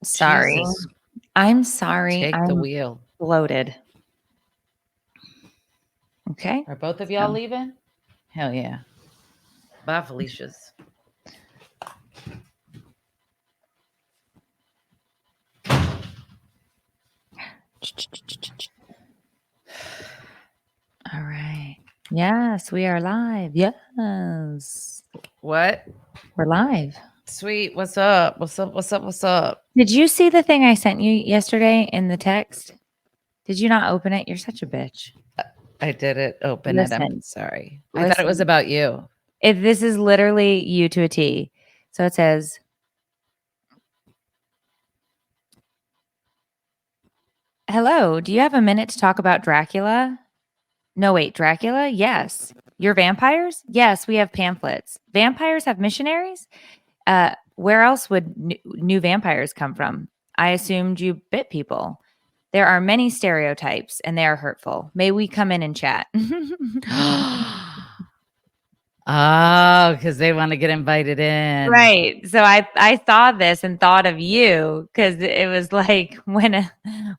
Sorry. Jesus. I'm sorry. Take I'm the wheel. bloated. Okay. Are both of y'all leaving? Hell yeah. Bye, Felicia's. All right. Yes, we are live. Yes. What? We're live. Sweet. What's up? What's up? What's up? What's up? Did you see the thing I sent you yesterday in the text? Did you not open it? You're such a bitch. I didn't open it. I'm Listen. sorry. I thought it was about you. This is literally you to a T. So it says, hello, do you have a minute to talk about Dracula? No, wait, Dracula? Yes. Your vampires? Yes, we have pamphlets. Vampires have missionaries? Where else would new vampires come from? I assumed you bit people. There are many stereotypes and they are hurtful. May we come in and chat? Oh, because they want to get invited in. Right. So I saw this and thought of you because it was like when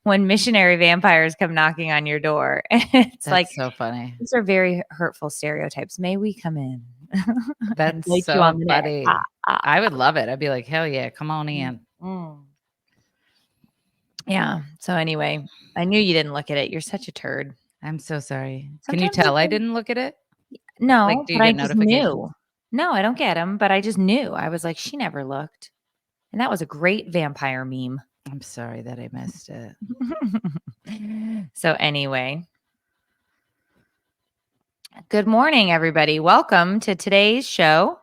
missionary vampires come knocking on your door. It's like so funny. These are very hurtful stereotypes. May we come in? That's so funny. I would love it. I'd be like, hell yeah, come on in. Yeah. So anyway, I knew you didn't look at it. You're such a turd. I'm so sorry. Can you tell I didn't look at it? No, Like, do you but get I just notifications? knew. No, I don't get them, but I just knew. I was like, she never looked. And that was a great vampire meme. I'm sorry that I missed it. So anyway, good morning, everybody. Welcome to today's show.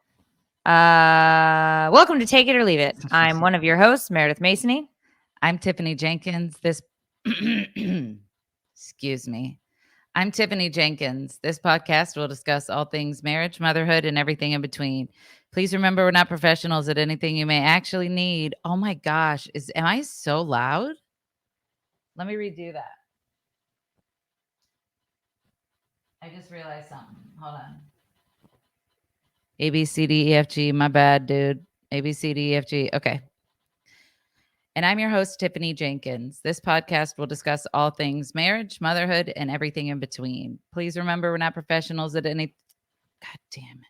Welcome to Take It or Leave It. I'm one of your hosts, Meredith Masony. I'm Tiffany Jenkins. Excuse me. I'm Tiffany Jenkins. This podcast will discuss all things marriage, motherhood, and everything in between. Please remember we're not professionals at anything you may actually need. Oh my gosh, am I so loud? Let me redo that. I just realized something. Hold on. A, B, C, D, E, F, G. My bad, dude. A, B, C, D, E, F, G. Okay. And I'm your host, Tiffany Jenkins. This podcast will discuss all things marriage, motherhood, and everything in between. Please remember we're not professionals at any. God damn it.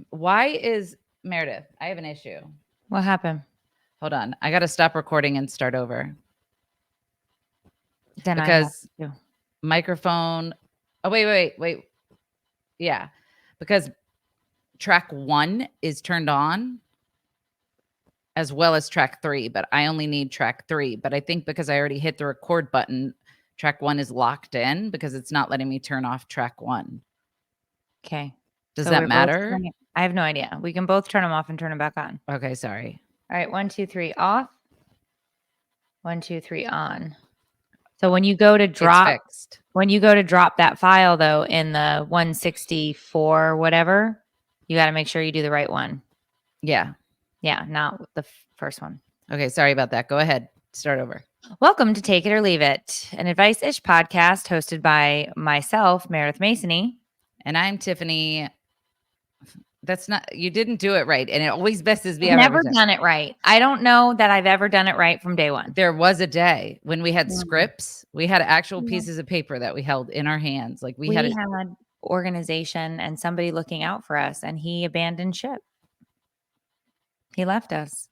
Why is Meredith? I have an issue. What happened? Hold on. I got to stop recording and start over. Then because microphone. Oh, wait. Yeah. Because track 1 is turned on as well as track 3, but I only need track 3. But I think because I already hit the record button, track 1 is locked in because it's not letting me turn off track 1. Okay. Does that matter? I have no idea. We can both turn them off and turn them back on. Okay, sorry. All right, 1, 2, 3 off. 1, 2, 3 on. So when you go to drop that file though in the 164 whatever, you got to make sure you do the right one. Yeah. Yeah, not the first one. Okay, sorry about that. Go ahead. Start over. Welcome to Take It or Leave It, an advice-ish podcast hosted by myself, Meredith Masony. And I'm Tiffany. That's not, you didn't do it right. And it always messes me up. I've never done it right. I don't know that I've ever done it right from day one. There was a day when we had scripts. We had actual pieces of paper that we held in our hands. Like we had organization and somebody looking out for us, and he abandoned ship. He left us.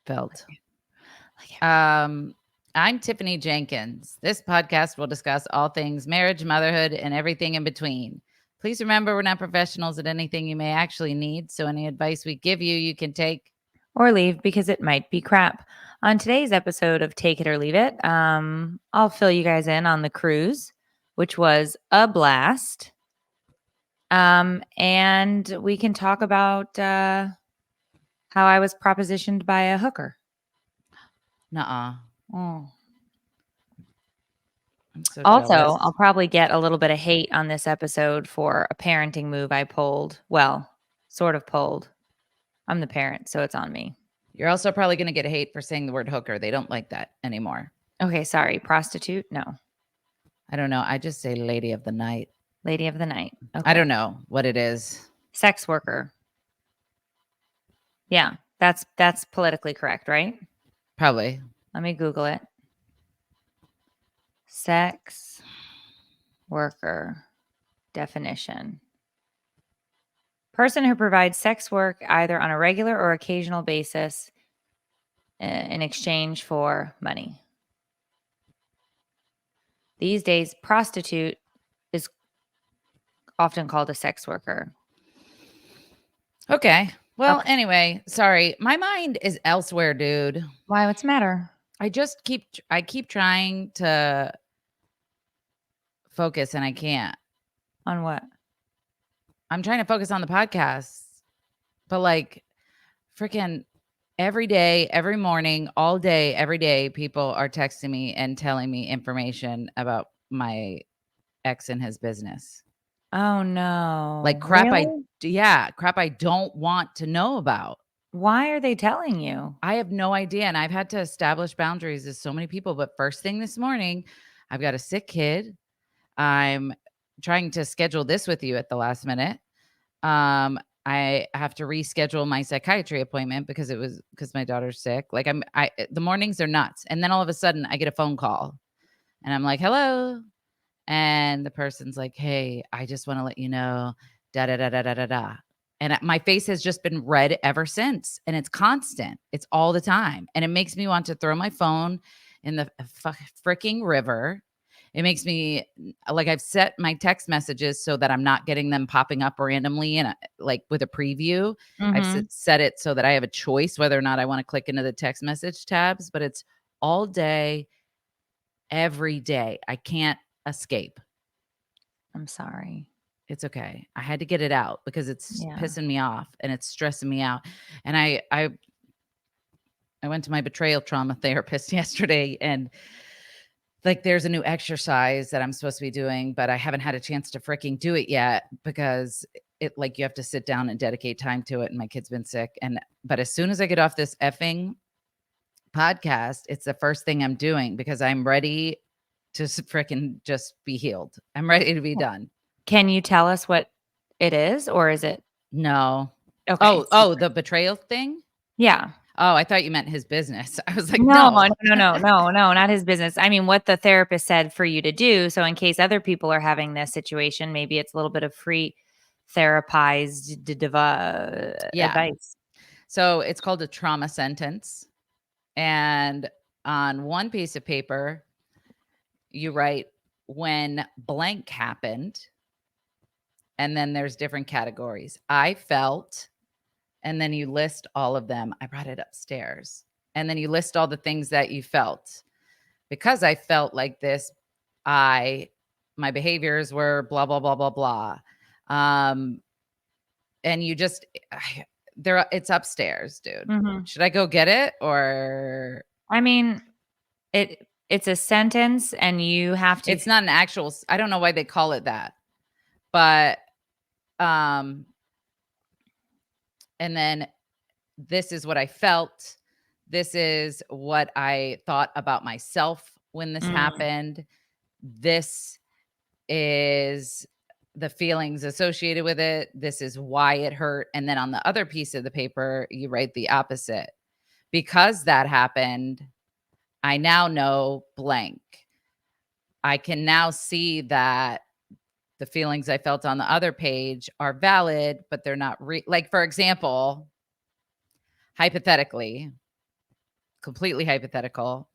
Felt. I'm Tiffany Jenkins. This podcast will discuss all things marriage, motherhood, and everything in between. Please remember we're not professionals at anything you may actually need, so any advice we give you, you can take or leave because it might be crap. On today's episode of Take It or Leave It, I'll fill you guys in on the cruise, which was a blast. And we can talk about how I was propositioned by a hooker. Nuh-uh. Oh. So also, jealous. I'll probably get a little bit of hate on this episode for a parenting move I pulled. Well, sort of pulled. I'm the parent, so it's on me. You're also probably going to get hate for saying the word hooker. They don't like that anymore. Okay, sorry. Prostitute? No. I don't know. I just say lady of the night. Lady of the night. Okay. I don't know what it is. Sex worker. Yeah, that's politically correct, right? Probably. Let me Google it. Sex worker definition. Person who provides sex work either on a regular or occasional basis in exchange for money. These days, prostitute is often called a sex worker. Okay. Well, Okay. anyway, sorry. My mind is elsewhere, dude. Why? What's the matter? I keep trying to focus and I can't. On what? I'm trying to focus on the podcast. But like freaking every day, every morning, all day, every day, people are texting me and telling me information about my ex and his business. Oh no. Like crap Really? crap I don't want to know about. Why are they telling you? I have no idea. And I've had to establish boundaries with so many people. But first thing this morning, I've got a sick kid. I'm trying to schedule this with you at the last minute. I have to reschedule my psychiatry appointment because my daughter's sick. Like the mornings are nuts. And then all of a sudden I get a phone call and I'm like, hello. And the person's like, hey, I just want to let you know, da da da da da da da. And my face has just been red ever since. And it's constant. It's all the time. And it makes me want to throw my phone in the freaking river. It makes me like I've set my text messages so that I'm not getting them popping up randomly and like with a preview. I've Mm-hmm. set it so that I have a choice whether or not I want to click into the text message tabs, but it's all day, every day. I can't escape. I'm sorry. It's okay. I had to get it out because it's Yeah. pissing me off and it's stressing me out. And I went to my betrayal trauma therapist yesterday and like there's a new exercise that I'm supposed to be doing, but I haven't had a chance to freaking do it yet because it like you have to sit down and dedicate time to it. And my kid's been sick. But as soon as I get off this effing podcast, it's the first thing I'm doing because I'm ready to freaking just be healed. I'm ready to be done. Can you tell us what it is, or is it No. okay? Oh, the betrayal thing? Yeah. Oh, I thought you meant his business. I was like, No, no. no, not his business. I mean, what the therapist said for you to do. So in case other people are having this situation, maybe it's a little bit of free therapized Yeah. advice. So it's called a trauma sentence. And on one piece of paper, you write when blank happened. And then there's different categories. I felt, and then you list all of them. I brought it upstairs. And then you list all the things that you felt. Because I felt like this, my behaviors were blah, blah, blah, blah, blah. And you just, it's upstairs, dude. Mhm. Should I go get it or? I mean, it's a sentence, and you have to. It's not an actual, I don't know why they call it that. But, and then this is what I felt. This is what I thought about myself when this happened. This is the feelings associated with it. This is why it hurt. And then on the other piece of the paper, you write the opposite. Because that happened, I now know blank. I can now see that the feelings I felt on the other page are valid, but they're not like, for example, hypothetically, completely hypothetical,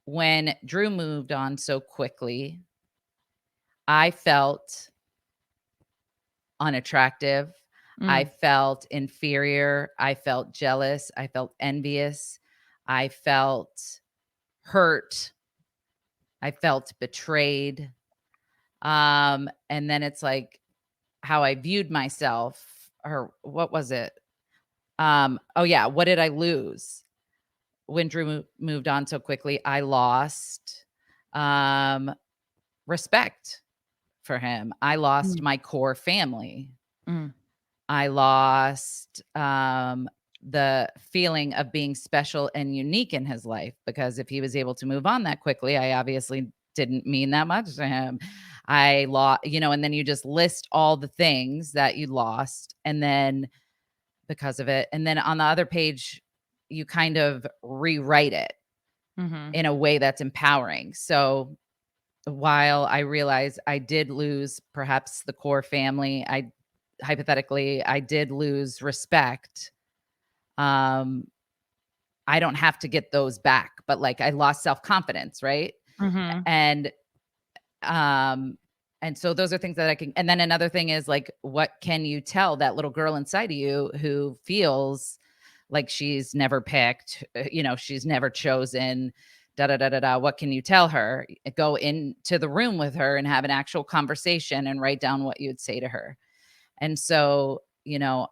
when Drew moved on so quickly, I felt unattractive. I felt inferior. I felt jealous. I felt envious. I felt hurt. I felt betrayed. And then it's like how I viewed myself, or what was it? Oh yeah, what did I lose when Drew moved on so quickly? I lost respect for him. I lost my core family. I lost the feeling of being special and unique in his life, because if he was able to move on that quickly, I obviously didn't mean that much to him. I lost, and then you just list all the things that you lost. And then because of it. And then on the other page, you kind of rewrite it Mm-hmm. in a way that's empowering. So while I realize I did lose perhaps the core family, I did lose respect. Um, I don't have to get those back, but like I lost self-confidence, right? Mm-hmm. And um and so those are things that I can. And then another thing is like, what can you tell that little girl inside of you who feels like she's never picked, she's never chosen, da da da da da. What can you tell her? Go into the room with her and have an actual conversation and write down what you'd say to her. And so,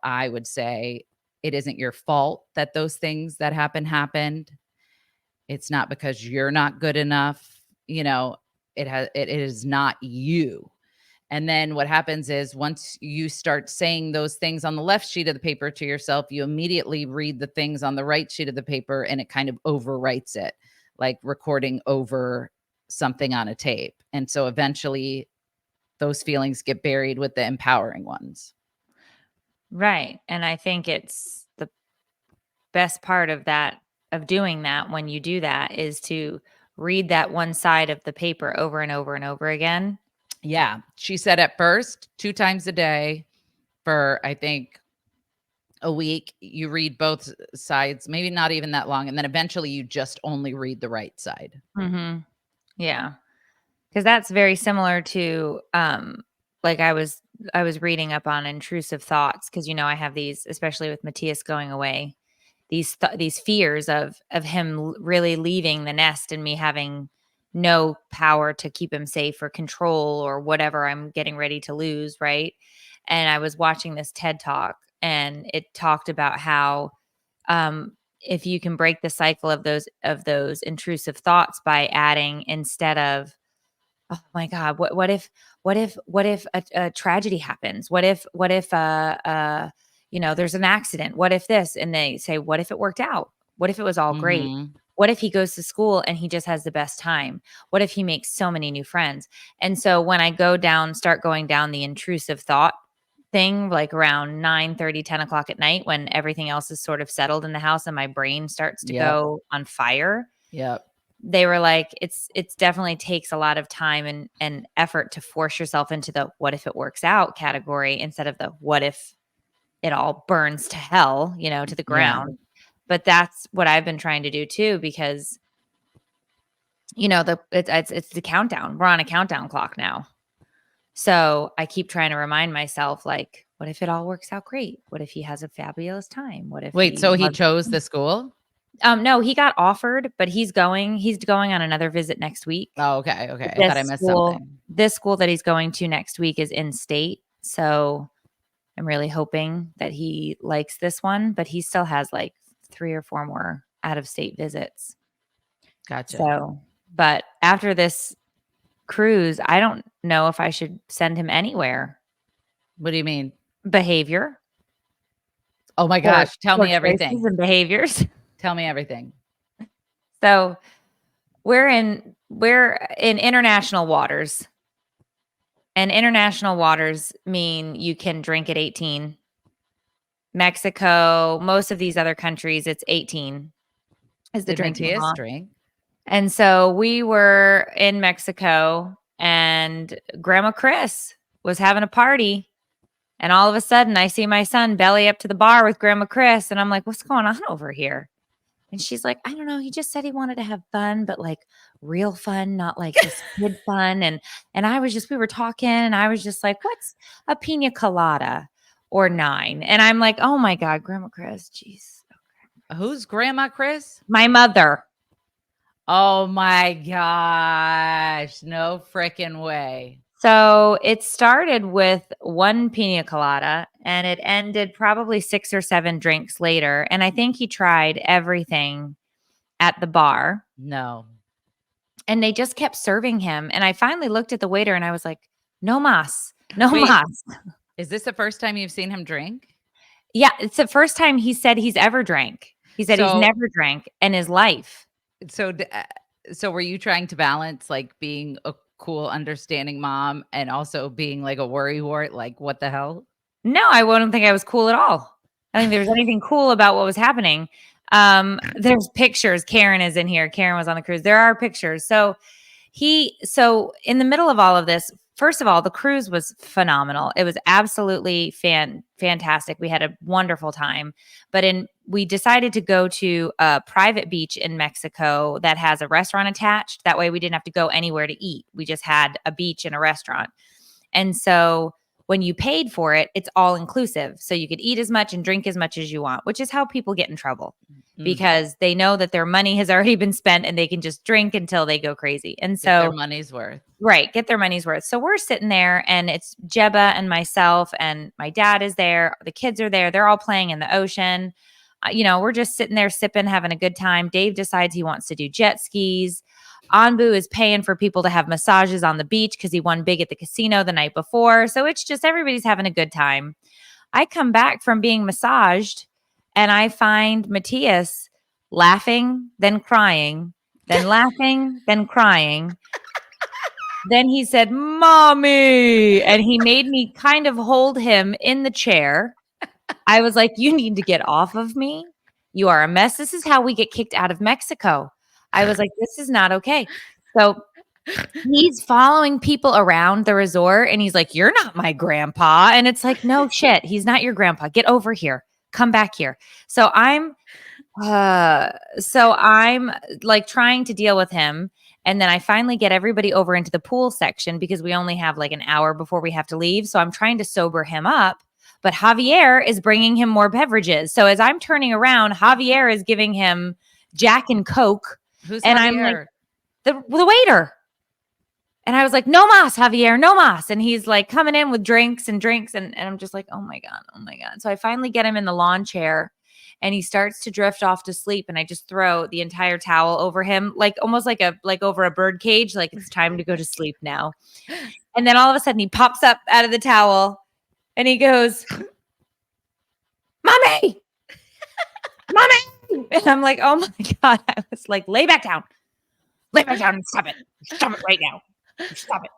I would say it isn't your fault that those things that happened. It's not because you're not good enough. It is not you. And then what happens is once you start saying those things on the left sheet of the paper to yourself, you immediately read the things on the right sheet of the paper and it kind of overwrites it, like recording over something on a tape. And so eventually those feelings get buried with the empowering ones. Right. And I think it's the best part of that, of doing that when you do that, is to read that one side of the paper over and over and over again. Yeah. She said at first 2 times a day for, I think, a week, you read both sides, maybe not even that long. And then eventually you just only read the right side. Mm-hmm. Yeah. Because that's very similar to like I was reading up on intrusive thoughts, because I have these, especially with Matthias going away, these fears of him really leaving the nest and me having no power to keep him safe or control or whatever I'm getting ready to lose, right? And I was watching this TED Talk, and it talked about how if you can break the cycle of those intrusive thoughts by adding, instead of, oh my God, what if a tragedy happens? What if there's an accident? What if this? And they say, what if it worked out? What if it was all great? Mhm. What if he goes to school and he just has the best time? What if he makes so many new friends? And so when I start going down the intrusive thought thing, like around 9:30, 10 o'clock at night, when everything else is sort of settled in the house and my brain starts to Yep. go on fire, Yep. they were like, it's definitely takes a lot of time and effort to force yourself into the what if it works out category, instead of the what if it all burns to hell, to the Yeah. ground. But that's what I've been trying to do too, because it's the countdown. We're on a countdown clock now. So I keep trying to remind myself, like, what if it all works out great? What if he has a fabulous time? What if Wait, he so he loves chose the school? No, he got offered, but he's going on another visit next week. Oh, okay, okay. But I thought I missed something. this school that he's going to next week is in state. So I'm really hoping that he likes this one, but he still has like 3 or 4 more out of state visits. Gotcha. So, but after this cruise, I don't know if I should send him anywhere. What do you mean? Behavior Oh my or gosh, tell or me choices everything. and behaviors. Tell me everything. So we're in international waters. And international waters mean you can drink at 18. Mexico, most of these other countries, it's 18 is the Did drinking Matthias law. drink? And so we were in Mexico, and Grandma Chris was having a party. And all of a sudden, I see my son belly up to the bar with Grandma Chris. And I'm like, what's going on over here? And she's like, I don't know. He just said he wanted to have fun, but like real fun, not like just kid fun. And we were talking, and I was just like, what's a pina colada or 9? And I'm like, oh my God, Grandma Chris, jeez. Who's Grandma Chris? My mother. Oh my gosh. No freaking way. So it started with 1 pina colada, and it ended probably 6 or 7 drinks later. And I think he tried everything at the bar. No. And they just kept serving him. And I finally looked at the waiter and I was like, no mas, no Wait. mas. Is this the first time you've seen him drink? Yeah, it's the first time he said he's ever drank. He said he's So- never drank in his life. So were you trying to balance like being cool, understanding mom and also being like a worrywart? Like, what the hell? No, I wouldn't think I was cool at all. I don't think there was anything cool about what was happening. There's pictures. Karen is in here. Karen was on the cruise. There are pictures. So in the middle of all of this, first of all, the cruise was phenomenal. It was absolutely fantastic. We had a wonderful time. But we decided to go to a private beach in Mexico that has a restaurant attached. That way we didn't have to go anywhere to eat. We just had a beach and a restaurant. And so when you paid for it, it's all inclusive. So you could eat as much and drink as much as you want, which is how people get in trouble because they know that their money has already been spent and they can just drink until they go crazy. And so get their money's worth. Right. Get their money's worth. So we're sitting there and it's Jeba and myself and my dad is there. The kids are there. They're all playing in the ocean. We're just sitting there sipping, having a good time. Dave decides he wants to do jet skis. Anbu is paying for people to have massages on the beach because he won big at the casino the night before. So it's just everybody's having a good time. I come back from being massaged and I find Matthias laughing, then crying, then laughing, then crying. Then he said, "Mommy," and he made me kind of hold him in the chair. I was like, "You need to get off of me. You are a mess. This is how we get kicked out of Mexico." I was like, "This is not okay." So he's following people around the resort and he's like, "You're not my grandpa." And it's like, "No shit. He's not your grandpa. Get over here. Come back here." So I'm like trying to deal with him. And then I finally get everybody over into the pool section because we only have like an hour before we have to leave. So I'm trying to sober him up. But Javier is bringing him more beverages. So as I'm turning around, Javier is giving him Jack and Coke. Who's and Javier? I'm like, the waiter. And I was like, "No mas, Javier, no mas." And he's like coming in with drinks. And I'm just like, oh my God. So I finally get him in the lawn chair and he starts to drift off to sleep. And I just throw the entire towel over him, like almost like over a bird cage. Like it's time to go to sleep now. And then all of a sudden he pops up out of the towel and he goes, "Mommy, mommy." And I'm like, oh my God. I was like, lay back down and stop it right now. Stop it.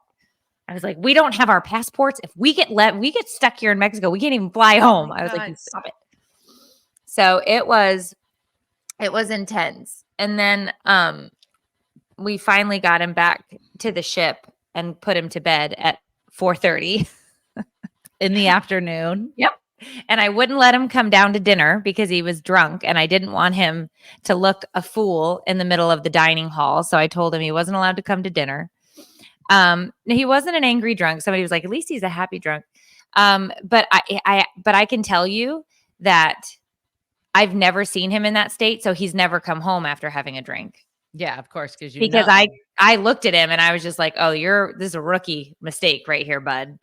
I was like, we don't have our passports. If we get stuck here in Mexico, we can't even fly home. I was like, stop it. So it was intense. And then we finally got him back to the ship and put him to bed at 4:30 in the afternoon. Yep. And I wouldn't let him come down to dinner because he was drunk and I didn't want him to look a fool in the middle of the dining hall. So I told him he wasn't allowed to come to dinner. He wasn't an angry drunk. Somebody was like, "At least he's a happy drunk." But I can tell you that I've never seen him in that state. So he's never come home after having a drink. Yeah, of course. Because I looked at him and I was just like, "Oh, this is a rookie mistake right here, bud."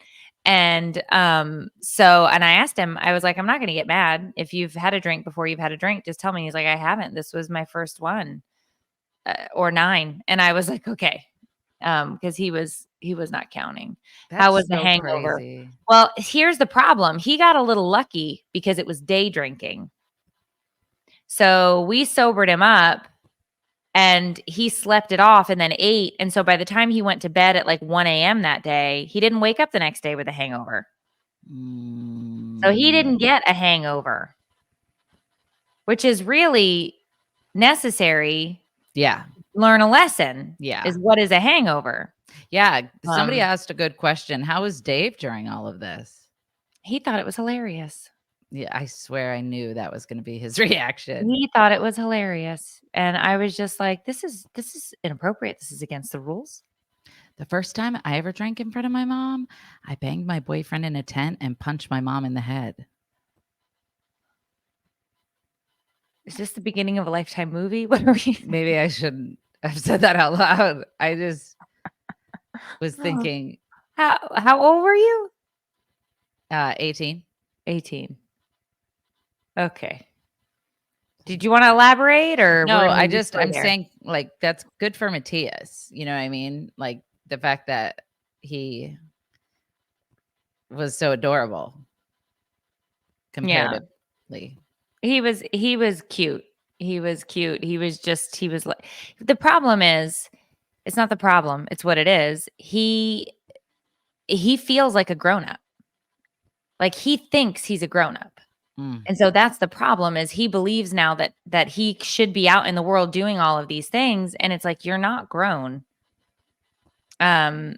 And and I asked him, I was like, "I'm not going to get mad. If you've had a drink before you've had a drink, just tell me." He's like, "I haven't. This was my first one or 9." And I was like, "Okay." Because he was not counting. How was the hangover? Crazy. Well, here's the problem. He got a little lucky because it was day drinking. So we sobered him up and he slept it off and then ate. And so by the time he went to bed at like 1 a.m. that day, he didn't wake up the next day with a hangover. So he didn't get a hangover, which is really necessary. Yeah. Learn a lesson. Yeah. Is what is a hangover? Yeah. Somebody asked a good question. How was Dave during all of this? He thought it was hilarious. Yeah, I swear I knew that was going to be his reaction. He thought it was hilarious. And I was just like, this is inappropriate. This is against the rules. The first time I ever drank in front of my mom, I banged my boyfriend in a tent and punched my mom in the head. Is this the beginning of a Lifetime movie? What are we? Maybe I shouldn't have said that out loud. I just was thinking. How old were you? 18. 18. Okay. Did you want to elaborate or? No, I'm saying like, that's good for Matthias. You know what I mean? Like the fact that he was so adorable comparatively. Yeah. He was cute. He was cute. The problem is It's not the problem. It's what it is. He feels like a grown-up. Like, he thinks he's a grown-up. Mm. And so that's the problem is he believes now that he should be out in the world doing all of these things, and it's like, you're not grown.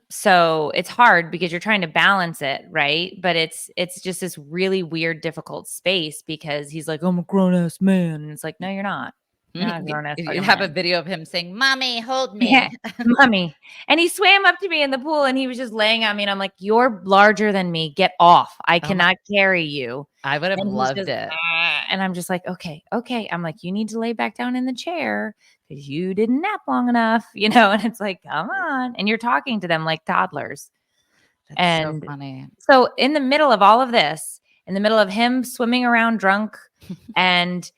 So it's hard because you're trying to balance it, right? But it's just this really weird, difficult space because he's like, I'm a grown-ass man. And it's like, no, you're not. You're not a grown-ass You fucking have a man. video of him saying, "Mommy, hold Yeah, me." mommy. And he swam up to me in the pool and he was just laying on me. And I'm like, you're larger than me. Get off. I Oh my, cannot carry you. I would have And he's loved just, it. and I'm just like, okay, okay. I'm like, you need to lay back down in the chair because you didn't nap long enough, And it's like, come on. And you're talking to them like toddlers. That's so And funny. so in the middle of all of this, in the middle of him swimming around drunk and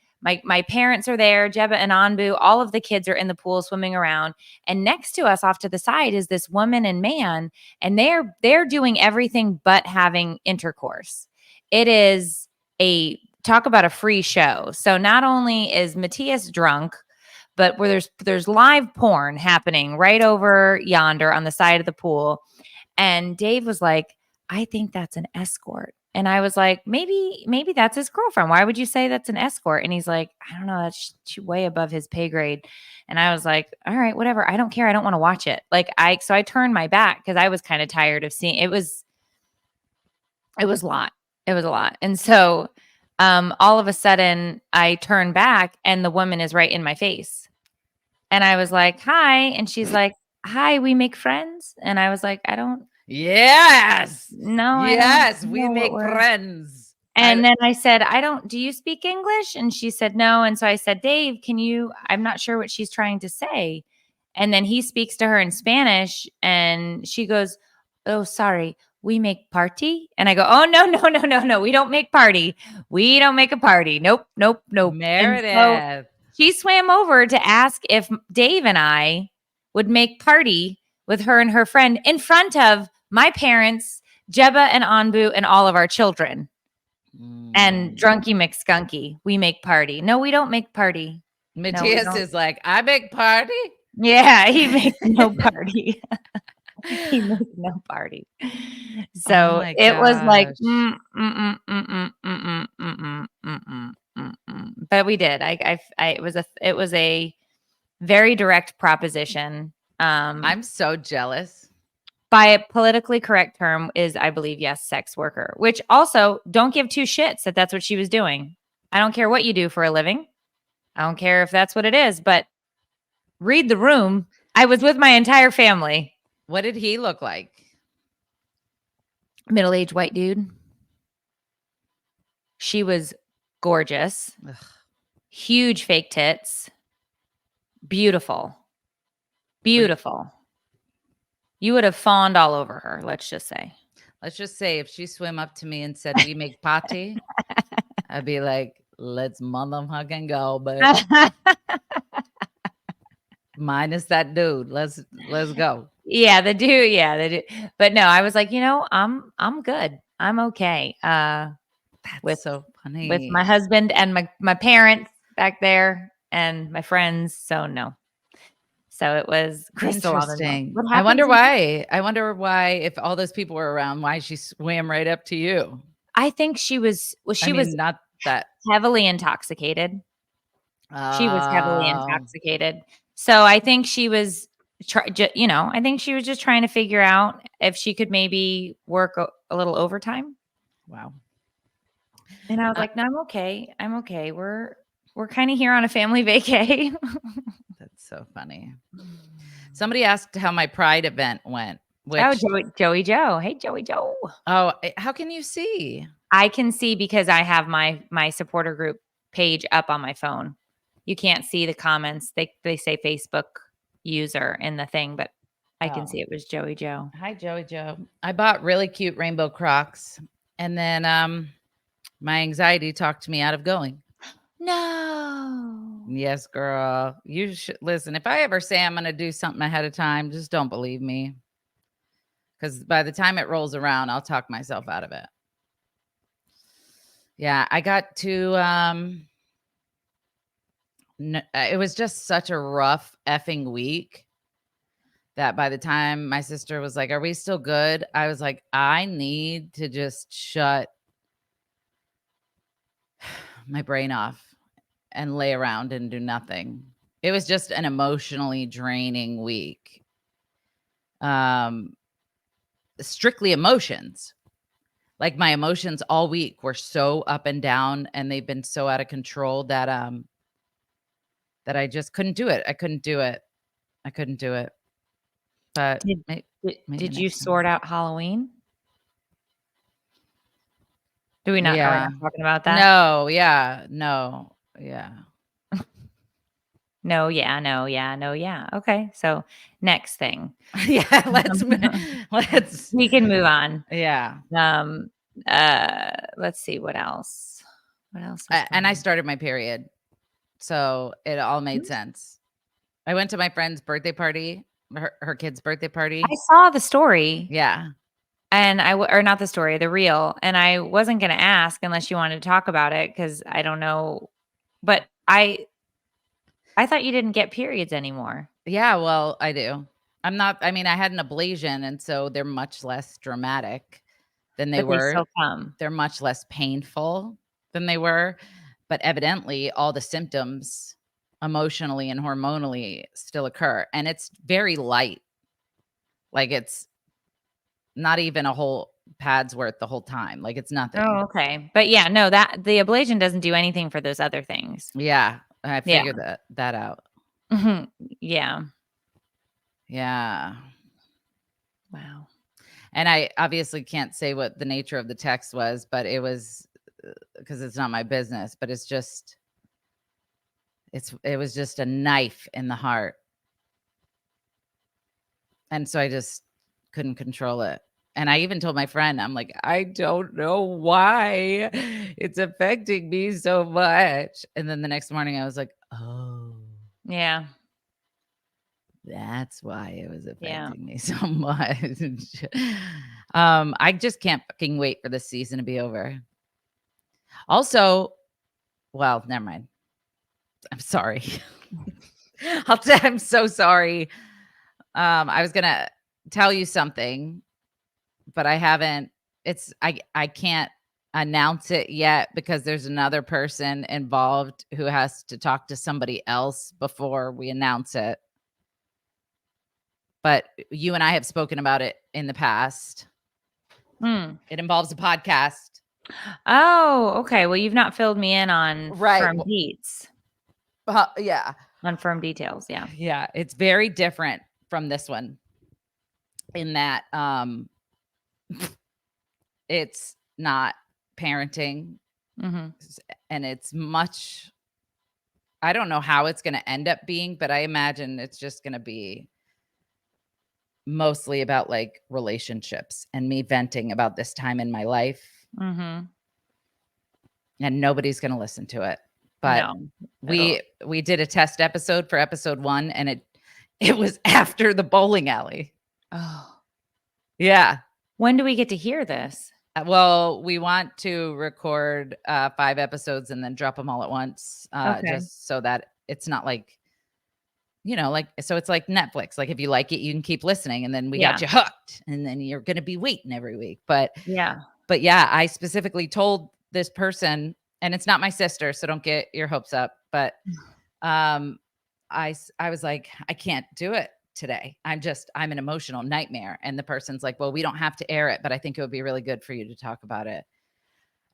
my parents are there, Jeba and Anbu, all of the kids are in the pool swimming around. And next to us off to the side is this woman and man, and they're doing everything but having intercourse. It is a talk about a free show. So not only is Matthias drunk, but where there's live porn happening right over yonder on the side of the pool. And Dave was like, I think that's an escort. And I was like, maybe that's his girlfriend. Why would you say that's an escort? And he's like, I don't know. That's way above his pay grade. And I was like, all right, whatever. I don't care. I don't want to watch it. So I turned my back because I was kind of tired of seeing it was a lot. It was a lot. And so all of a sudden I turn back and the woman is right in my face. And I was like, hi. And she's like, hi, we make friends. And I was like, I don't Yes. no, I don't Yes, we know what make we're friends. and then I said, do you speak English? And she said, no. And so I said, Dave, I'm not sure what she's trying to say. And then he speaks to her in Spanish and she goes, oh, sorry, we make party. And I go, oh, no, no, no, no, no. We don't make party. We don't make a party. Nope, nope, nope. And so Meredith. she swam over to ask if Dave and I would make party with her and her friend in front of my parents, Jeba and Anbu, and all of our children. And Drunky McSkunky, we make party. No, we don't make party. No, we Matthias don't. is like, I make party. Yeah, he makes no party. He makes no party. Oh So my it was like, gosh. but we did. It was a very direct proposition. I'm so jealous. By a politically correct term is, I believe, yes, sex worker, which also don't give two shits that that's what she was doing. I don't care what you do for a living. I don't care if that's what it is, but read the room. I was with my entire family. What did he look like? Middle-aged white dude. She was gorgeous. Ugh. Huge fake tits. Beautiful. Beautiful. You would have fawned all over her, let's just say. Let's just say if she swam up to me and said, we make party, I'd be like, let's motherfucking go, but minus that dude. Let's go. Yeah, the dude. Yeah, the dude. But no, I was like, I'm good. I'm okay. That's With so funny. with my husband and my parents back there and my friends. So no. So it was Crystal. Interesting. What I happened wonder to you? why. I wonder why, if all those people were around, why she swam right up to you. I think she was Not that. heavily intoxicated. She was heavily Oh, intoxicated. So I think she was I think she was just trying to figure out if she could maybe work a little overtime. wow. And I was like, "No, I'm okay. I'm okay. We're kind of here on a family vacay." That's so funny. Somebody asked how my Pride event went, Oh, which, Joey Joe. Hey, Joey Joe. how can you see? I can see because I have my supporter group page up on my phone. You can't see the comments. They say Facebook user in the thing, but I can Oh. see it was Joey Joe. Hi, Joey Joe. I bought really cute rainbow Crocs, and then my anxiety talked me out of going. No. Yes, girl. You should listen. If I ever say I'm going to do something ahead of time, just don't believe me. Because by the time it rolls around, I'll talk myself out of it. Yeah, I got to, it was just such a rough effing week. that by the time my sister was like, "Are we still good?" I was like, "I need to just shut my brain off and lay around and do nothing." It was just an emotionally draining week. Um, strictly emotions. Like my emotions all week were so up and down, and they've been so out of control that I just couldn't do it. I couldn't do it. I couldn't do it. But Did maybe did you next time. sort out Halloween? Are we Yeah. not talking about that? No, yeah, no, yeah. No, yeah, no, yeah, no, yeah. Okay, so next thing. Yeah, let's We can move on. yeah. Um, let's see what else. What else was And I going started my period, so it all made on? sense. I went to my friend's birthday party, her kid's birthday I party. saw the story Yeah. and or not the story, the reel, and I wasn't gonna ask unless you wanted to talk about it because I don't know, but I thought you didn't get periods anymore, Yeah, well, I do. I mean, I had an ablation, and so they're much less dramatic than they but they were. still come. They're much less painful than they were, but evidently all the symptoms emotionally and hormonally still occur, and it's very light. Like it's not even a whole pad's worth the whole time. Like it's nothing. Oh, okay. But yeah, no, that the ablation doesn't do anything for those other things. Yeah, I Yeah. figured that out. Mhm. Yeah. Yeah. Wow. And I obviously can't say what the nature of the text was, but it was because it's not my business, but it was just a knife in the heart. And so I just couldn't control it. And I even told my friend, I'm like, I don't know why it's affecting me so much. And then the next morning I was like, oh, Yeah. that's why it was Yeah. affecting me so much. I just can't fucking wait for this season to be over. Also, well, never mind. I'm sorry. I'm so sorry. I was gonna tell you something, but I haven't. I can't announce it yet because there's another person involved who has to talk to somebody else before we announce it. But you and I have spoken about it in the past. Hmm. It involves a podcast. Oh, okay. Well, you've not filled me in on Right. firm deets, Yeah. on firm details. Yeah. Yeah. It's very different from this one in that it's not parenting Mm-hmm. and it's much I don't know how it's going to end up being, but I imagine it's just going to be mostly about like relationships and me venting about this time in my life Mm-hmm. and nobody's going to listen to it. But No. we did a test episode for episode 1 and it was after the bowling alley. Oh. Yeah. When do we get to hear this? Well, we want to record 5 episodes and then drop them all at once, Okay. just so that it's not like, like, so it's like Netflix. Like if you like it, you can keep listening, and then we got Yeah. you hooked, and then you're going to be waiting every week. Yeah. But yeah, I specifically told this person, and it's not my sister, so don't get your hopes up. But um, I was like, I can't do it today. I'm an emotional nightmare. And the person's like, well, we don't have to air it, but I think it would be really good for you to talk about it.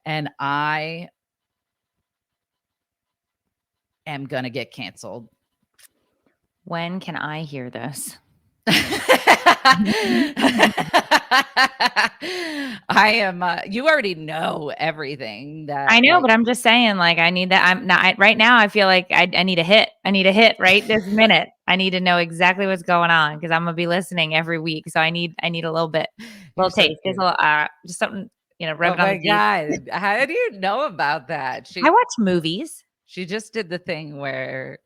And I am going to get canceled. When can I hear this? I am you already know everything that I know, like but I'm just saying, like, I need that. I'm not right now. I feel like I need a hit. I need a hit right this minute. I need to know exactly what's going on because I'm gonna be listening every week. So I need a little bit, you're little so taste, just a cute. little, just something, rev Oh it on my the teeth. god. How do you know about that? I watch movies. She just did the thing where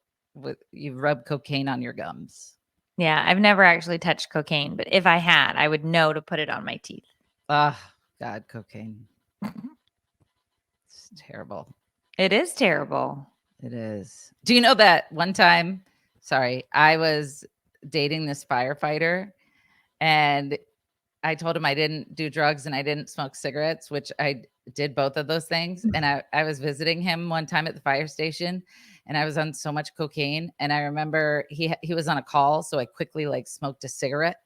you rub cocaine on your gums. Yeah, I've never actually touched cocaine, but if I had, I would know to put it on my teeth. Oh god, cocaine. It's terrible. It is terrible. It is. Do you know that one time, sorry, I was dating this firefighter, and I told him I didn't do drugs and I didn't smoke cigarettes, which I did both of those things. And I was visiting him one time at the fire station, and I was on so much cocaine. And I remember he was on a call, so I quickly like smoked a cigarette.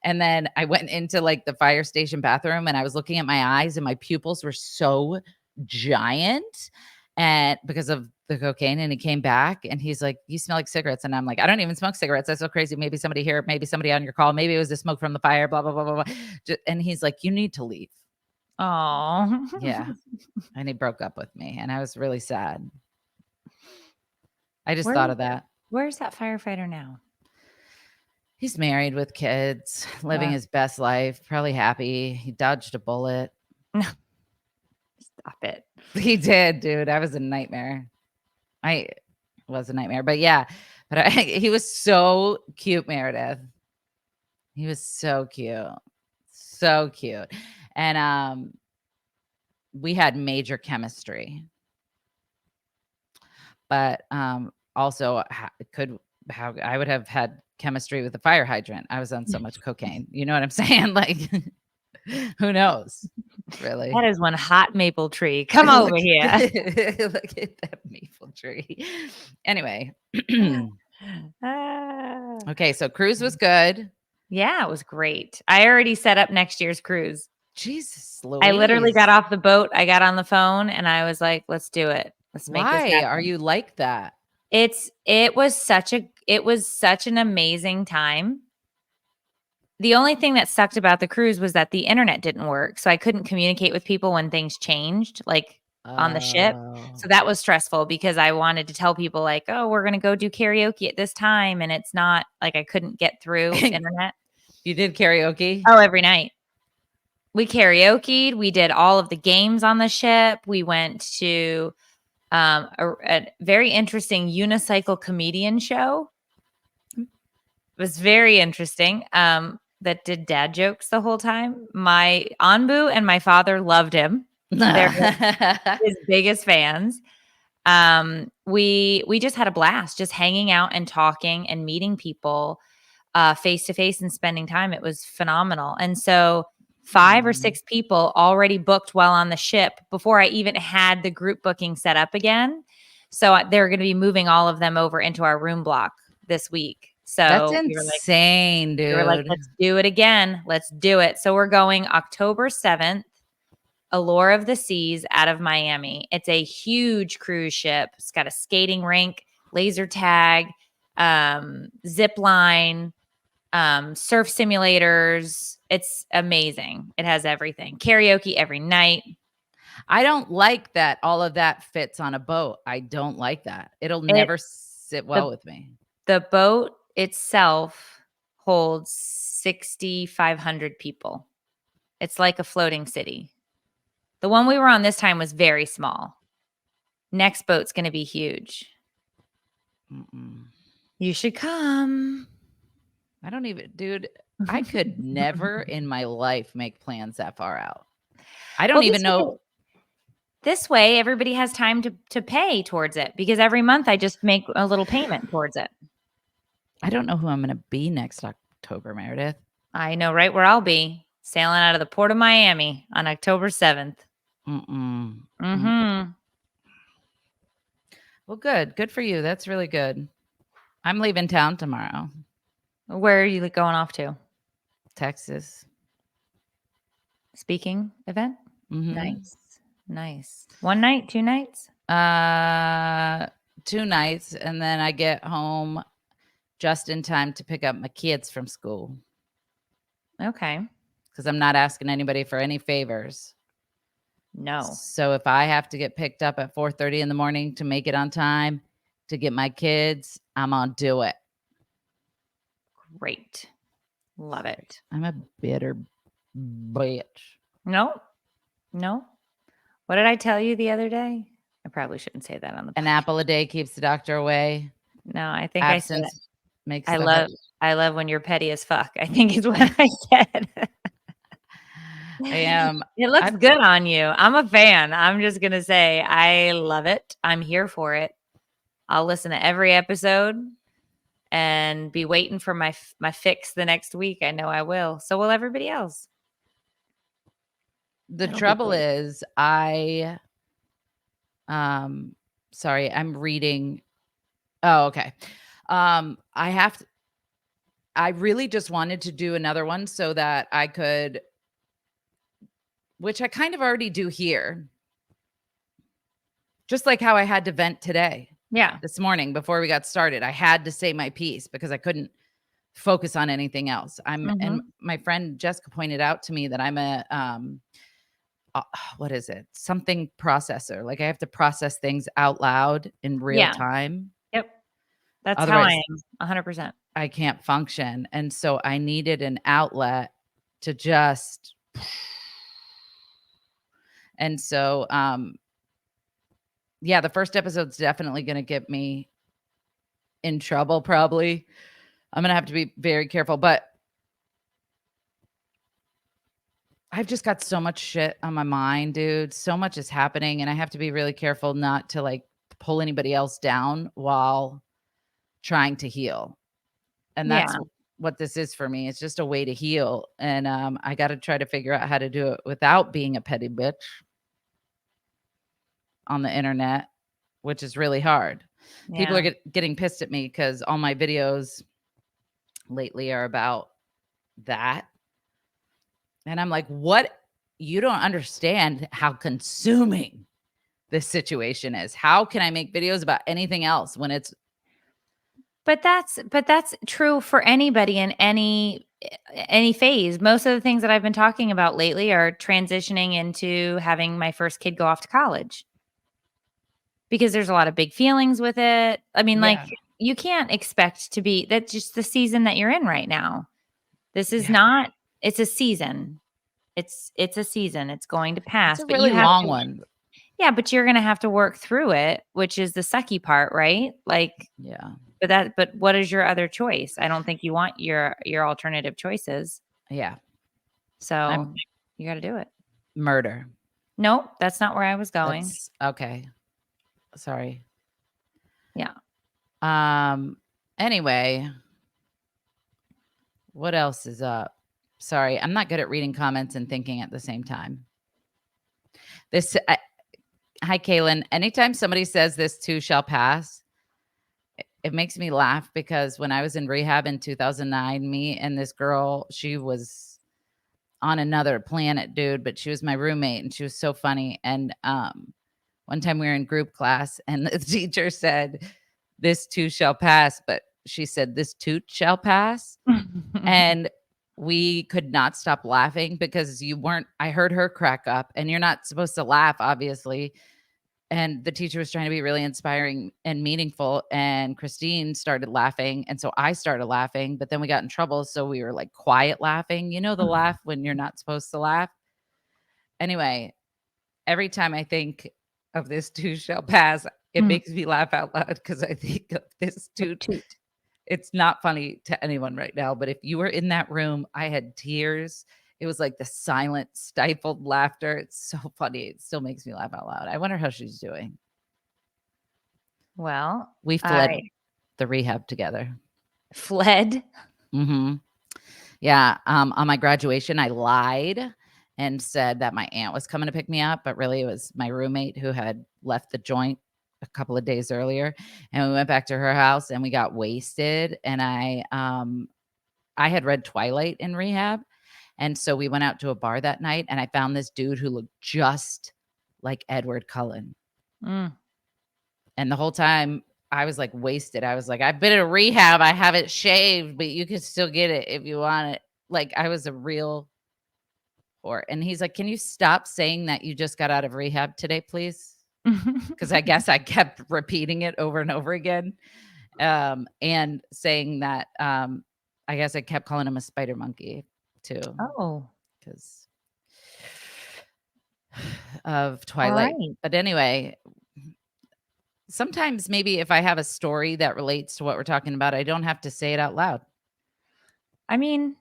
And then I went into like the fire station bathroom, and I was looking at my eyes, and my pupils were so giant, and because of the cocaine. And he came back and he's like, "You smell like cigarettes." And I'm like, "I don't even smoke cigarettes. That's so crazy. Maybe somebody here, maybe somebody on your call, maybe it was the smoke from the fire, blah, blah, blah, blah, blah." And he's like, "You need to leave." Oh, Yeah. And he broke up with me, and I was really sad. I just thought of that. Where's that firefighter now? He's married with kids, living his best life, probably happy. He dodged a bullet. Stop it. He did, dude. I was a nightmare. I was a nightmare, but yeah, but he was so cute, Meredith. He was so cute. So cute. And we had major chemistry. But also how I would have had chemistry with the fire hydrant. I was on so much cocaine. You know what I'm saying? Like who knows? Really. That is one hot maple tree. Come over here. Look at that maple tree. Anyway. Okay, so cruise was good. Yeah, it was great. I already set up next year's cruise. Jesus, Louise. I literally got off the boat. I got on the phone and I was like, let's do it. Let's make this happen. Why are you like that? It was such an amazing time. The only thing that sucked about the cruise was that the internet didn't work. So I couldn't communicate with people when things changed, like on the ship. So that was stressful because I wanted to tell people like, oh, we're going to go do karaoke at this time. And it's not like I couldn't get through internet. You did karaoke? Oh, every night. We karaoke'd. We did all of the games on the ship. We went to a very interesting unicycle comedian show. It was very interesting. That did dad jokes the whole time. My Anbu and my father loved him. They're his biggest fans. We just had a blast, just hanging out and talking and meeting people face to face and spending time. It was phenomenal. And so 5 or 6 people already booked while on the ship before I even had the group booking set up again. So they're going to be moving all of them over into our room block this week. So that's insane, dude. We were like, let's do it again. Let's do it. So we're going October 7th, Allure of the Seas out of Miami. It's a huge cruise ship. It's got a skating rink, laser tag, zip line, surf simulators. It's amazing. It has everything. Karaoke every night. I don't like that all of that fits on a boat. I don't like that. It'll never sit well with me. The boat itself holds 6,500 people. It's like a floating city. The one we were on this time was very small. Next boat's going to be huge. You should come. I don't even, dude, I could never in my life make plans that far out. I don't even know. This way, everybody has time to pay towards it because every month I just make a little payment towards it. I don't know who I'm going to be next October, Meredith. I know right where I'll be, sailing out of the port of Miami on October 7th. Well, good. Good for you. That's really good. I'm leaving town tomorrow. Where are you going off to? Texas. Speaking event? Nice. 1 night, 2 nights? 2 nights. And then I get home just in time to pick up my kids from school. Okay. Because I'm not asking anybody for any favors. No. So if I have to get picked up at 4:30 in the morning to make it on time to get my kids, I'm going to do it. Great. Love it. I'm a bitter bitch. No. What did I tell you the other day? I probably shouldn't say that on the podcast. An apple a day keeps the doctor away. No, I think Absence I said makes I love when you're petty as fuck. I think is what I said. I am. It looks good on you. I'm a fan. I'm just going to say I love it. I'm here for it. I'll listen to every episode. and be waiting for my fix the next week. I know I will. So will everybody else. The It'll be trouble great. is sorry, I'm reading. Oh, okay. I really just wanted to do another one so that I could, which I kind of already do here. Just like how I had to vent today. Yeah. This morning before we got started, I had to say my piece because I couldn't focus on anything else. And my friend Jessica pointed out to me that I'm a what is it? Something processor. Like I have to process things out loud in real Yeah. time. Yep. That's how I Otherwise, am. 100%. I can't function. And so I needed an outlet to just and so yeah, the first episode's definitely going to get me in trouble probably. I'm going to have to be very careful, but I've just got so much shit on my mind, dude. So much is happening and I have to be really careful not to like pull anybody else down while trying to heal. And that's Yeah. what this is for me. It's just a way to heal. And I got to try to figure out how to do it without being a petty bitch on the internet, which is really hard. People are getting pissed at me because all my videos lately are about that. And I'm like, what? You don't understand how consuming this situation is. How can I make videos about anything else when it's But that's true for anybody in any phase. Most of the things that I've been talking about lately are transitioning into having my first kid go off to college. Because there's a lot of big feelings with it. I mean, like, yeah, you can't expect to be that's just the season that you're in right now. This is yeah. not it's a season. It's a season. It's going to It's pass, a but you really have long to one. yeah, but you're gonna have to work through it, which is the sucky part, right? Like, Yeah. but what is your other choice? I don't think you want your alternative choices. Yeah. So I'm you gotta do it. murder. Nope, that's not where I was going. That's okay. Sorry. Yeah. Anyway, what else is up? Sorry, I'm not good at reading comments and thinking at the same time. Hi, Kaylin. Anytime somebody says this too shall pass, it makes me laugh because when I was in rehab in 2009, me and this girl, she was on another planet, dude, but she was my roommate and she was so funny. And one time we were in group class and the teacher said, this too shall pass, but she said, this toot shall pass. And we could not stop laughing because I heard her crack up and you're not supposed to laugh, obviously. And the teacher was trying to be really inspiring and meaningful. And Christine started laughing. And so I started laughing, but then we got in trouble. So we were like quiet laughing. You know, the laugh when you're not supposed to laugh. Anyway, every time I think of this too shall pass, it makes me laugh out loud because I think of this toot. It's not funny to anyone right now, but if you were in that room, I had tears. It was like the silent, stifled laughter. It's so funny. It still makes me laugh out loud. I wonder how she's doing. Well, We fled the rehab together. Fled? Mm-hmm. Yeah. On my graduation, I lied and said that my aunt was coming to pick me up, but really it was my roommate who had left the joint a couple of days earlier. And we went back to her house and we got wasted. And I had read Twilight in rehab. And so we went out to a bar that night and I found this dude who looked just like Edward Cullen. Mm. And the whole time I was like wasted. I was like, I've been in rehab. I have it shaved, but you can still get it if you want it. Like I was a real whore. And he's like, can you stop saying that you just got out of rehab today, please? Because I guess I kept repeating it over and over again. And saying that I guess I kept calling him a spider monkey too. Oh. Because of All Twilight. right. But anyway, sometimes maybe if I have a story that relates to what we're talking about, I don't have to say it out loud. I mean,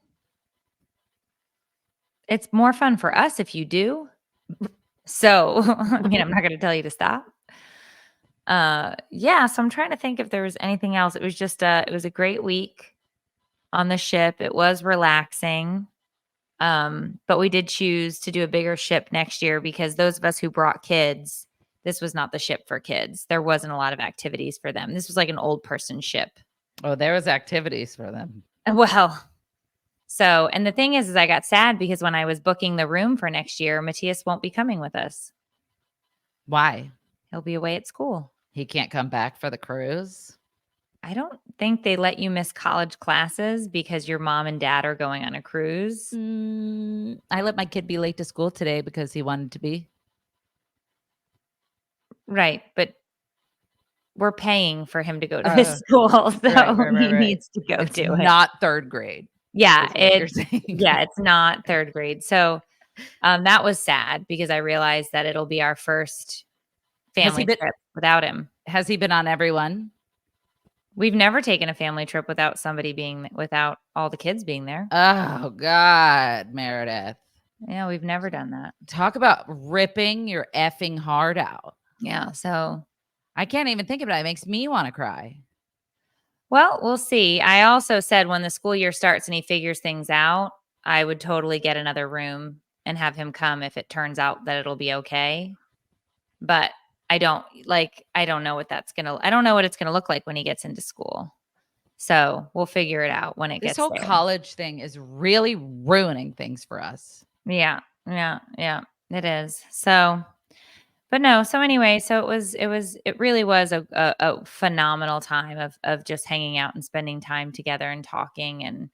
it's more fun for us if you do. So, I mean, I'm not going to tell you to stop. Yeah, so I'm trying to think if there was anything else. It was just it was a great week on the ship. It was relaxing. But we did choose to do a bigger ship next year because those of us who brought kids, this was not the ship for kids. There wasn't a lot of activities for them. This was like an old person ship. Oh, there was activities for them. Well, so, and the thing is I got sad because when I was booking the room for next year, Matthias won't be coming with us. Why? He'll be away at school. He can't come back for the cruise? I don't think they let you miss college classes because your mom and dad are going on a cruise. I let my kid be late to school today because he wanted to be. Right. But we're paying for him to go to his school. So he needs to go it's to it. Not third grade. Yeah. You're saying. Yeah. It's not third grade. So that was sad because I realized that it'll be our first family trip without him. Has he been on everyone? We've never taken a family trip without all the kids being there. Oh, God, Meredith. Yeah, we've never done that. Talk about ripping your effing heart out. Yeah, so I can't even think about it. It makes me want to cry. Well, we'll see. I also said when the school year starts and he figures things out, I would totally get another room and have him come if it turns out that it'll be okay. But I don't know what I don't know what it's going to look like when he gets into school. So we'll figure it out when it gets there. This whole college thing is really ruining things for us. Yeah, it is. So, but no. So anyway, so it really was a phenomenal time of just hanging out and spending time together and talking, and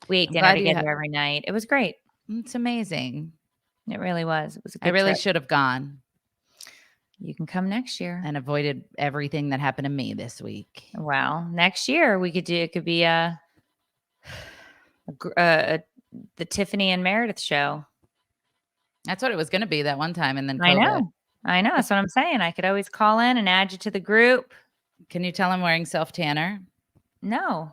we ate dinner together every night. It was great. It's amazing. It really was. It was a good I really trip. should have gone. You can come next year and avoided everything that happened to me this week. Well, next year it could be the Tiffany and Meredith show. That's what it was going to be that one time, and then COVID. I know. That's what I'm saying. I could always call in and add you to the group. Can you tell I'm wearing self-tanner? No.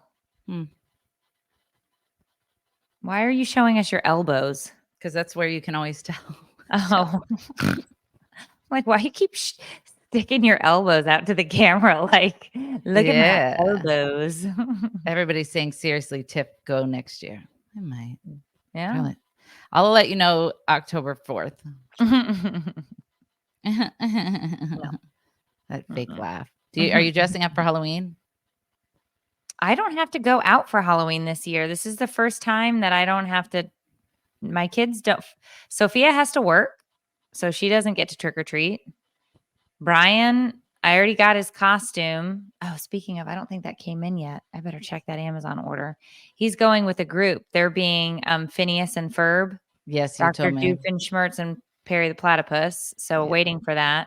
Why are you showing us your elbows? Because that's where you can always tell. Oh. Like, why you keep sticking your elbows out to the camera? Like, look at my elbows. Everybody's saying, seriously, Tiff, go next year. I might. Yeah. Probably. I'll let you know October 4th. That fake laugh. Are you dressing up for Halloween? I don't have to go out for Halloween this year. This is the first time that I don't have to. My kids don't. Sophia has to work, so she doesn't get to trick or treat. Brian, I already got his costume. Oh, speaking of, I don't think that came in yet. I better check that Amazon order. He's going with a group. They're being Phineas and Ferb. Yes, you told me. Dr. Doofenshmirtz and Perry the Platypus. So waiting for that.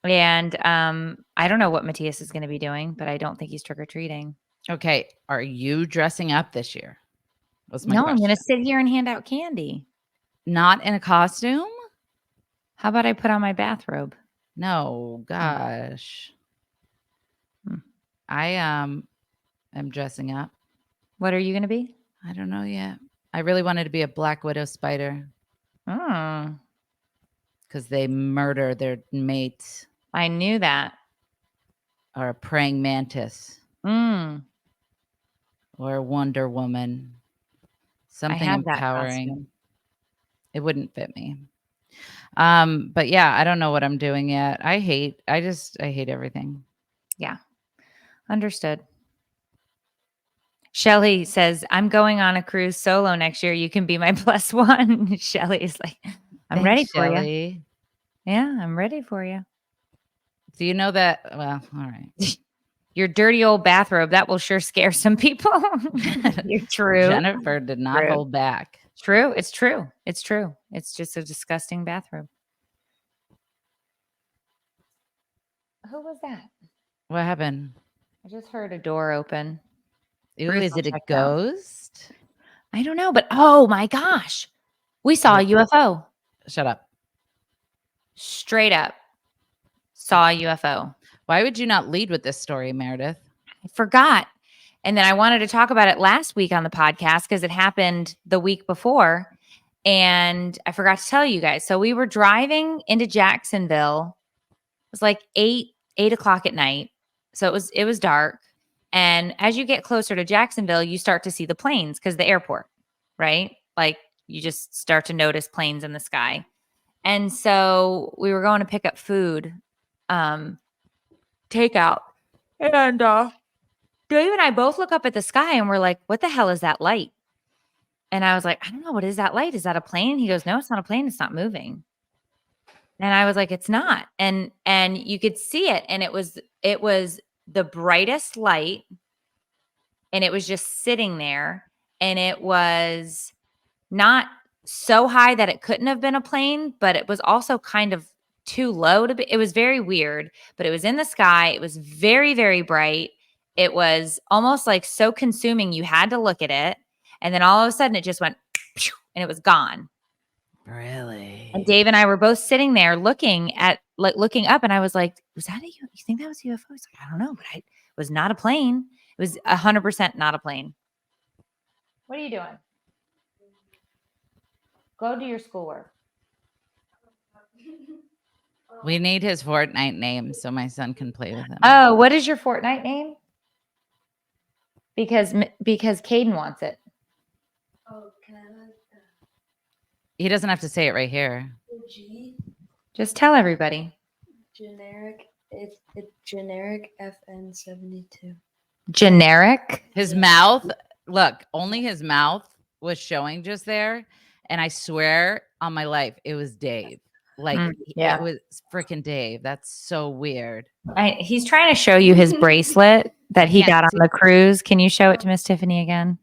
And I don't know what Matthias is going to be doing, but I don't think he's trick or treating. Okay, are you dressing up this year? No, I'm going to sit here and hand out candy. Not in a costume? How about I put on my bathrobe? No, gosh. I am dressing up. What are you going to be? I don't know yet. I really wanted to be a Black Widow spider. Oh. Because they murder their mates. I knew that. Or a praying mantis. Or a Wonder Woman. Something empowering. It wouldn't fit me. But yeah, I don't know what I'm doing yet. I hate everything. Yeah. Understood. Shelly says, I'm going on a cruise solo next year. You can be my plus one. Shelly is like, I'm ready for you. Yeah, I'm ready for you. Do you know that? Well, all right. Your dirty old bathrobe, that will sure scare some people. You're true. Jennifer did not hold back. True. It's true. It's true. It's just a disgusting bathrobe. Who was that? What happened? I just heard a door open. Ooh, is it a ghost? I don't know, but oh my gosh. We saw a UFO. Shut up. Straight up. Saw a UFO. Why would you not lead with this story, Meredith? I forgot. And then I wanted to talk about it last week on the podcast because it happened the week before. And I forgot to tell you guys. So we were driving into Jacksonville. It was like 8 8 o'clock at night. So it was dark. And as you get closer to Jacksonville, you start to see the planes because the airport, right? Like you just start to notice planes in the sky. And so we were going to pick up food, takeout. And Dave and I both look up at the sky and we're like, what the hell is that light? And I was like, I don't know. What is that light? Is that a plane? He goes, no, it's not a plane. It's not moving. And I was like, it's not. And you could see it. And it was the brightest light. And it was just sitting there. And it was not so high that it couldn't have been a plane, but it was also kind of too low to be. It was very weird, but it was in the sky. It was very, very bright. It was almost like so consuming you had to look at it. And then all of a sudden it just went and it was gone. Really? And Dave and I were both sitting there looking up, and I was like, was that you think that was a UFO? He's like, I don't know, but it was not a plane. It was 100% not a plane. What are you doing? Go do your schoolwork. We need his Fortnite name so my son can play with him. Oh, what is your Fortnite name? Because Caden wants it. Oh, can I He doesn't have to say it right here. G Just tell everybody. generic? It's generic FN72. Generic. His mouth, look, only his mouth was showing just there. And I swear on my life, it was Dave. Like, yeah. It was freaking Dave. That's so weird. He's trying to show you his bracelet that he got on the cruise. Can you show it to Miss Tiffany again?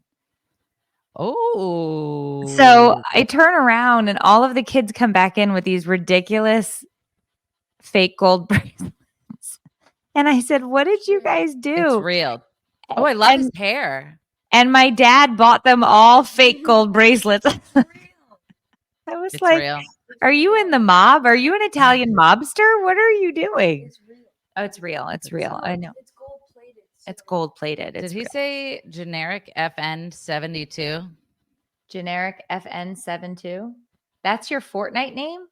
Oh. So I turn around and all of the kids come back in with these ridiculous fake gold bracelets. And I said, what did you guys do? It's real. Oh, I love his hair. And my dad bought them all fake gold bracelets. I was like, real. Are you in the mob? Are you an Italian mobster? What are you doing? It's real. Oh, it's real. It's real. I know. It's gold plated. It's gold plated. Did he say generic FN72? Generic FN72? That's your Fortnite name?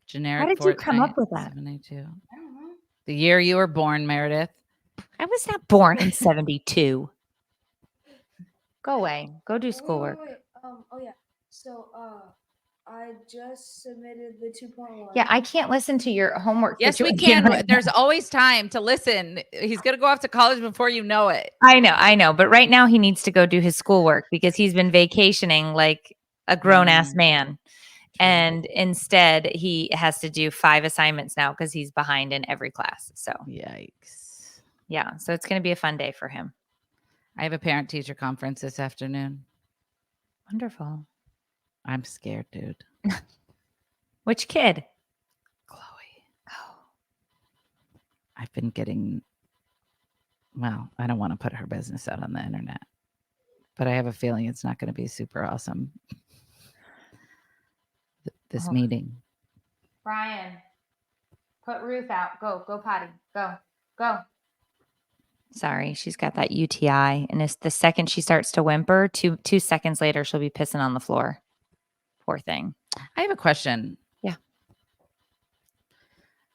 Generic. How did you come up with that? 72. I don't know. The year you were born, Meredith. I was not born in 72. Go away. Go do schoolwork. Wait. Oh yeah. So I just submitted the 2.1. Yeah, I can't listen to your homework. Yes, we situation can. right There's now. always time to listen. He's going to go off to college before you know it. I know. But right now he needs to go do his schoolwork because he's been vacationing like a grown-ass man. And instead he has to do 5 assignments now because he's behind in every class. So Yikes. yeah. So it's going to be a fun day for him. I have a parent-teacher conference this afternoon. Wonderful. I'm scared, dude. Which kid? Chloe. Oh. I've been getting, well, I don't want to put her business out on the internet, but I have a feeling it's not going to be super awesome. This meeting. Brian, put Ruth out. Go potty. Go. Sorry, she's got that UTI. And it's the second she starts to whimper, two seconds later, she'll be pissing on the floor. Poor thing. I have a question. Yeah.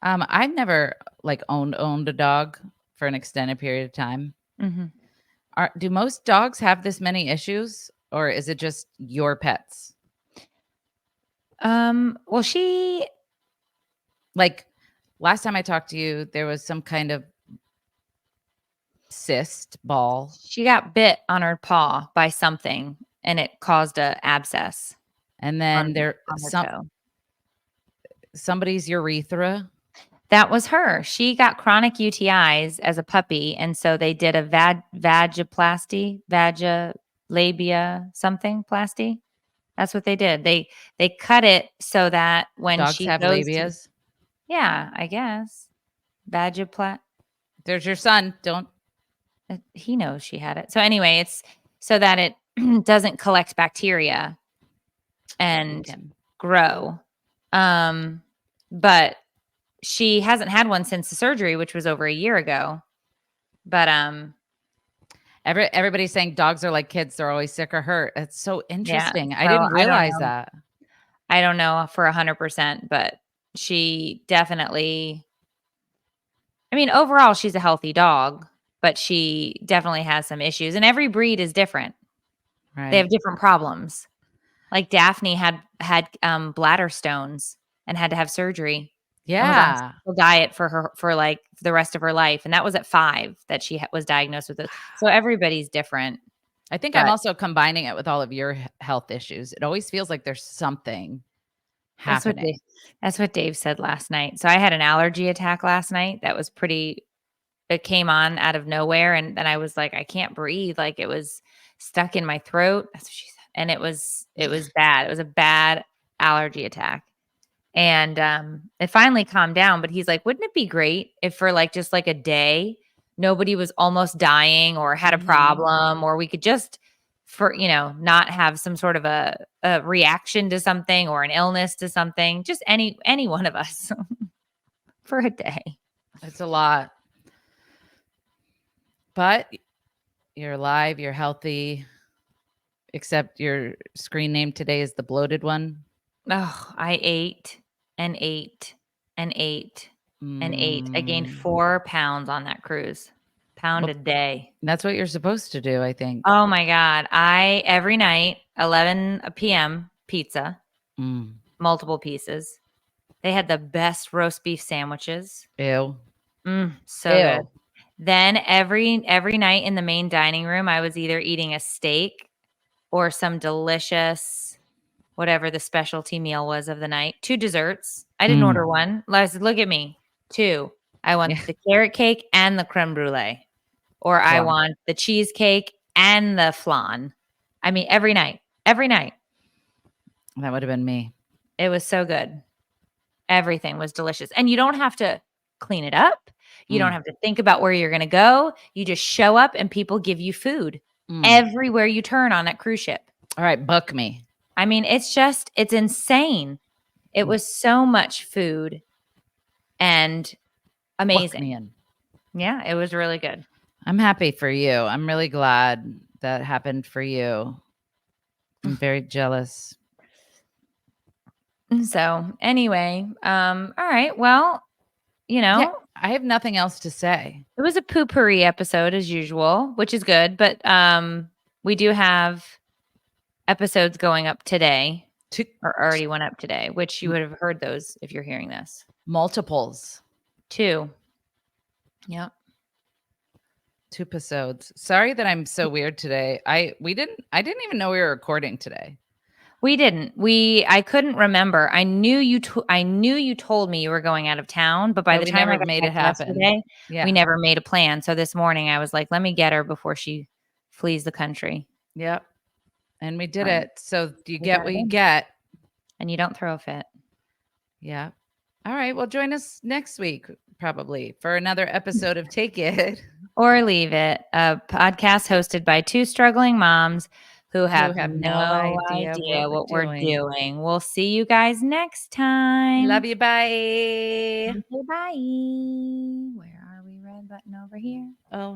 I've never like owned a dog for an extended period of time. Mm-hmm. Do most dogs have this many issues, or is it just your pets? Well, she, like last time I talked to you, there was some kind of cyst ball. she got bit on her paw by something and it caused a abscess. And then toe. Somebody's urethra. That was her. She got chronic UTIs as a puppy. And so they did a vagoplasty, vagalabia something plasty. That's what they did. They cut it so that when Dogs she have goes labias. Yeah, I guess. There's your son. Don't. He knows she had it. So anyway, it's so that it doesn't collect bacteria and grow. But she hasn't had one since the surgery, which was over a year ago. But everybody's saying dogs are like kids; they're always sick or hurt. It's so interesting. Yeah, I didn't realize that. I don't know for 100%, but she definitely I mean, overall, she's a healthy dog, but she definitely has some issues. And every breed is different. Right. They have different problems. Like Daphne had bladder stones and had to have surgery. And was on a Yeah. special diet for like the rest of her life, and that was at 5 that she was diagnosed with it. So everybody's different. I think I'm But- also combining it with all of your health issues. It always feels like there's something happening. That's what Dave said last night. So I had an allergy attack last night that was pretty. It came on out of nowhere, and then I was like, I can't breathe. Like it was stuck in my throat. That's what she said, and it was bad. It was a bad allergy attack. And it finally calmed down, but he's like, wouldn't it be great if for like just like a day, nobody was almost dying or had a Mhm. problem, or we could just not have some sort of a reaction to something or an illness to something, just any one of us for a day. It's a lot. But you're alive, you're healthy, except your screen name today is the bloated one. Oh, I ate and ate and ate and ate. I gained Mm. 4 pounds on that cruise. Pound Well, a day. That's what you're supposed to do, I think. Oh my God. I every night, 11 p.m. pizza, Mm. multiple pieces. They had the best roast beef sandwiches. Ew. So Ew. good. Then every night in the main dining room, I was either eating a steak or some delicious whatever the specialty meal was of the night. 2 desserts. I didn't order one. I said, look at me. 2. I want Yeah. the carrot cake and the creme brulee. Or I Flan. want the cheesecake and the flan. I mean, every night. Every night. That would have been me. It was so good. Everything was delicious. And you don't have to clean it up. You don't have to think about where you're going to go. You just show up and people give you food everywhere you turn on that cruise ship. All right, book me. I mean, it's insane. It was so much food and Book amazing. me in. Yeah, it was really good. I'm happy for you. I'm really glad that happened for you. I'm very jealous. So anyway, all right. Well, Yeah, I have nothing else to say. it was a poopery episode as usual, which is good. But we do have episodes going up today, or already went up today, which you would have heard those if you're hearing this. Multiples. 2. Yep. 2 episodes. Sorry that I'm so weird today. I didn't even know we were recording today. We didn't. I couldn't remember. I knew you told me you were going out of town, but by the we time I never got made back it happen. yesterday, Yeah. we never made a plan. So this morning I was like, let me get her before she flees the country. Yep. And we did Right. it. So you We get got what it you in. get. And you don't throw a fit. Yeah. All right. Well, join us next week, probably, for another episode of Take It. Or Leave It, a podcast hosted by 2 struggling moms who have no idea what we're doing. We'll see you guys next time. Love you. Bye. Okay, bye. Where are we? Red button over here. Oh.